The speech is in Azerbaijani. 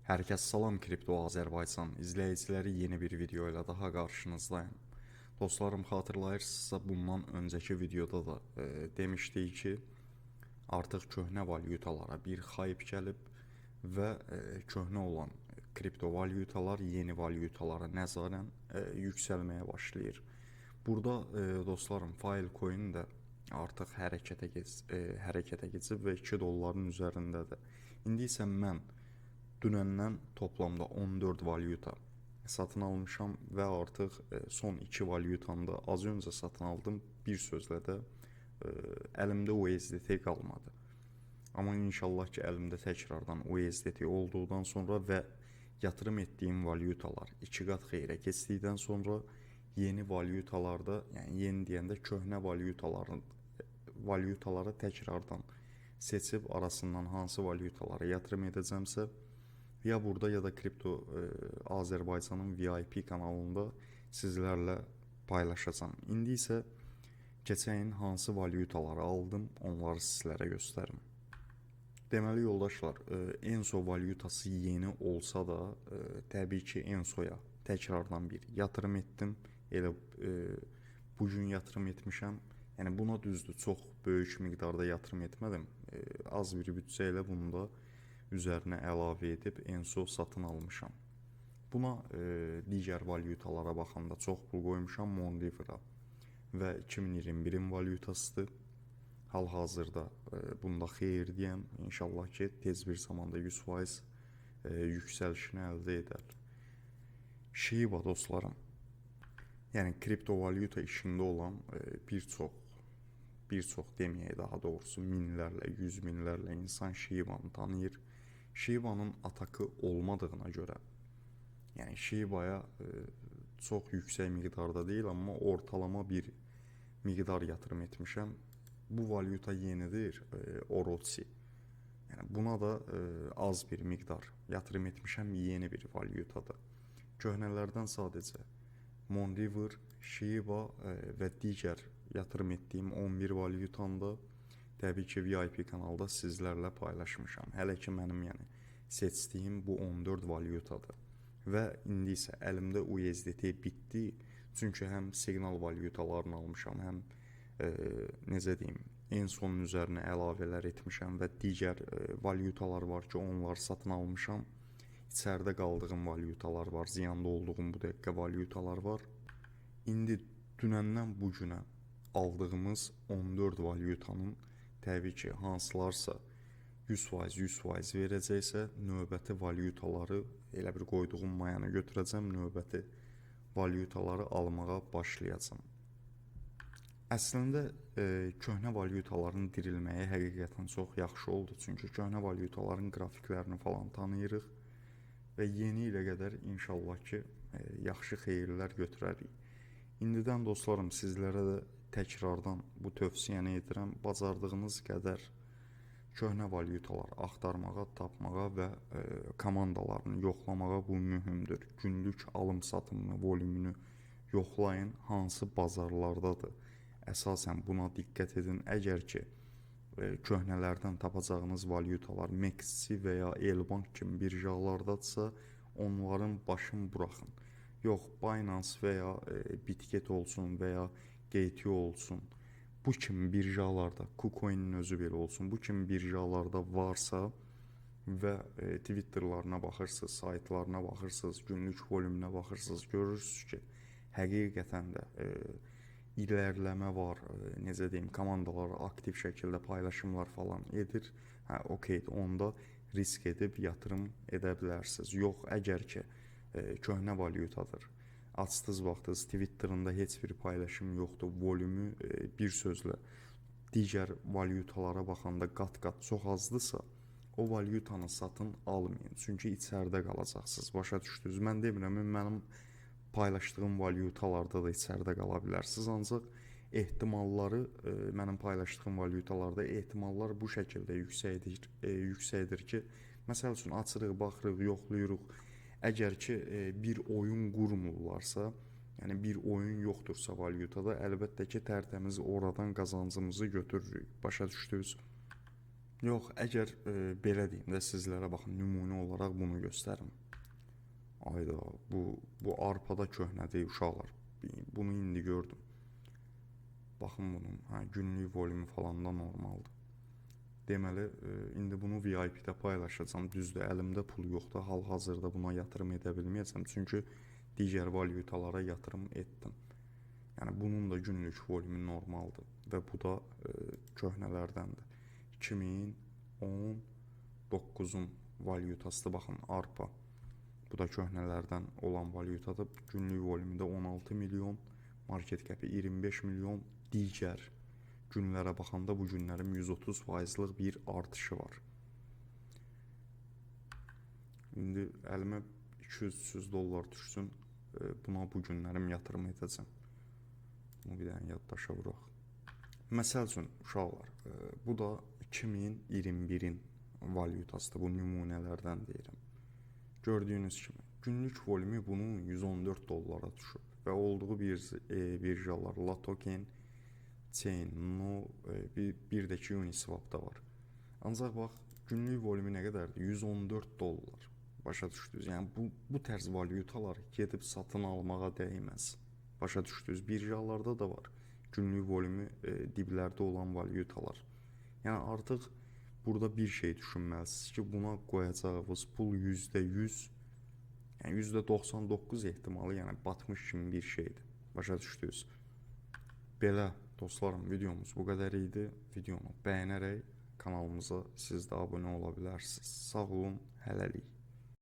Herkes salam Kripto Azərbaycan izləyiciləri yeni bir video ilə daha qarşınızdayım. Dostlarım, xatırlayırsınızsa bundan öncəki videoda da demişdik ki, artıq köhnə valyutalara bir xayb gəlib və köhnə olan kriptovalyutalar yeni valyutalara nəzarən yüksəlməyə başlayır. Burada dostlarım, Filecoin də artıq hərəkətə keçib və $2 üzərindədir. İndi isə mən dünəndən toplamda 14 valyuta satın almışam və artıq son 2 valyutanı da az öncə satın aldım. Bir sözlə də əlimdə USDT qalmadı. Amma inşallah ki, əlimdə təkrardan USDT olduqdan sonra və yatırım etdiyim valyutalar 2 qat xeyrə keçdikdən sonra yeni valyutalarda, yəni yeni deyəndə köhnə valyutaları təkrardan seçib arasından hansı valyutalara yatırım edəcəmsə, ya burada ya da Kripto Azərbaycanın VIP kanalında sizlərlə paylaşacağım. İndi isə keçən il hansı valyutaları aldım, onları sizlərə göstərim. Deməli yoldaşlar, Enso valyutası yeni olsa da təbii ki, Ensoya təkrardan bir yatırım etdim. Elə bugün yatırım etmişəm. Yəni buna düzdür, çox böyük miqdarda yatırım etmədim. Az bir büdcə ilə bunu da üzərinə əlavə edib Enso satın almışam. Buna digər valyutalara baxanda çox pul qoymuşam. Mondiver'a və 2021-in valyutasıdır. Hal-hazırda bunda xeyirliyəm. İnşallah ki, tez bir zamanda 100% yüksəlişini əldə edər. Shiba dostlarım, yəni kriptovalyuta işində olan bir çox deməyək daha doğrusu minlərlə, yüz minlərlə insan Shiba'nı tanıyır. Shiba'nın atakı olmadığına görə, yəni Shiba'ya çox yüksək miqdarda deyil, amma ortalama bir miqdar yatırım etmişəm. Bu valyuta yenidir, Orochi. Yəni buna da az bir miqdar yatırım etmişəm, yeni bir valyutadır. Köhnələrdən sadəcə Mondiver, Shiba və digər yatırım etdiyim 11 valyutanı da təbii ki, VIP kanalda sizlərlə paylaşmışam. Hələ ki, mənim seçdiyim bu 14 valyutadır. Və indi isə əlimdə USDT bitdi. Çünki həm siqnal valyutalarını almışam, həm necə deyim, Enso'nun üzərinə əlavələr etmişəm və digər valyutalar var ki, onları satın almışam. İçəridə qaldığım valyutalar var, ziyanda olduğum bu dəqiqə valyutalar var. İndi dünəndən bugünə aldığımız 14 valyutanın təbii ki, hansılarsa 100% verəcəksə, növbəti valyutaları elə bir qoyduğum mayanı götürəcəm, növbəti valyutaları almağa başlayacağım. Əslində, köhnə valyutaların dirilməyi həqiqətən çox yaxşı oldu. Çünki köhnə valyutaların qrafiklərini falan tanıyırıq və yeni ilə qədər inşallah ki, yaxşı xeyirlər götürərik. İndidən dostlarım, sizlərə də təkrardan bu tövsiyəni edirəm. Bacardığınız qədər köhnə valyutalar axtarmağa, tapmağa və komandalarını yoxlamağa bu mühümdür. Günlük alım-satımını, volümünü yoxlayın, hansı bazarlardadır. Əsasən buna diqqət edin. Əgər ki, köhnələrdən tapacağınız valyutalar MEXC və ya Elbank kimi birjalardadırsa, onların başını buraxın. Yox, Binance və ya Bitget olsun və ya Gateo olsun, bu kimi birjalarda, KuCoin'in özü belə olsun, bu kimi birjalarda varsa və Twitterlarına baxırsınız, saytlarına baxırsınız, günlük volümünə baxırsınız, görürsünüz ki, həqiqətən də ilerleme var, necə deyim, komandalar aktiv şəkildə paylaşımlar falan edir. Okey, onda risk edib yatırım edə bilərsiniz. Yox, əgər ki, köhnə valyutadır, açdınız vaxtınız Twitterında heç bir paylaşım yoxdur, volümü bir sözlə digər valyutalara baxanda qat-qat çox azdırsa, o valyutanı satın almayın. Çünki içəridə qalacaqsınız, başa düşdünüz. Mən demirəm, mənim paylaşdığım valyutalarda da içəridə qala bilərsiniz, ancaq ehtimalları mənim paylaşdığım valyutalarda ehtimallar bu şəkildə yüksəkdir ki, məsəl üçün açırıq, baxırıq, yoxlayırıq. Əgər ki, bir oyun qurmurlarsa, yəni bir oyun yoxdursa valyutada, əlbəttə ki, tərtəmiz oradan qazancımızı götürürük. Başa düşdünüz? Yox, əgər belə deyim də sizlərə baxın, nümunə olaraq bunu göstərim. Ayda, bu arpada köhnədir uşaqlar. Bunu indi gördüm. Baxın bunun, hə, günlük volümü falan da normaldır. Deməli, indi bunu VIP-də paylaşacağam. Düzdür, əlimdə pul yoxdur. Hal-hazırda buna yatırım edə bilməyəcəm. Çünki digər valyutalara yatırım etdim. Yəni bunun da günlük volümü normaldır və bu da köhnələrdəndir. 2019-un valyutasıdır, baxın, arpa. Bu da köhnələrdən olan valyutadır. Günlük volümü də 16 milyon, market kəpi 25 milyon, digər günlərə baxanda bu günlərim 130%-lıq bir artışı var. İndi əlimə 200-300 dollar düşsün, buna bu günlərim yatırım edəcəm. Bunu bir dənə yaddaşa vuraq. Məsəl üçün, uşaqlar, bu da 2021-in valyutasıdır, bu nümunələrdən deyirəm. Gördüyünüz kimi, günlük volümü bunun 114 dollara düşüb və olduğu birjalar Latoken, Chain, No, bir də ki Uniswap da var. Ancaq bax, günlük volümü nə qədərdir? 114 dollar. Başa düşdünüz? Yəni bu tərz valyutalar gedib satın almağa dəyməz. Başa düşdünüz? Birjalarda da var. Günlük volümü diblərdə olan valyutalar. Yəni artıq burada bir şey düşünməlisiniz ki, buna qoyacağınız pul %100, yəni %99 ehtimalı, yəni batmış kimi bir şeydir. Başa düşdünüz? Belə dostlarım, videomuz bu qədər idi. Videonu bəyənərək kanalımıza siz də abunə ola bilərsiniz. Sağ olun, hələlik.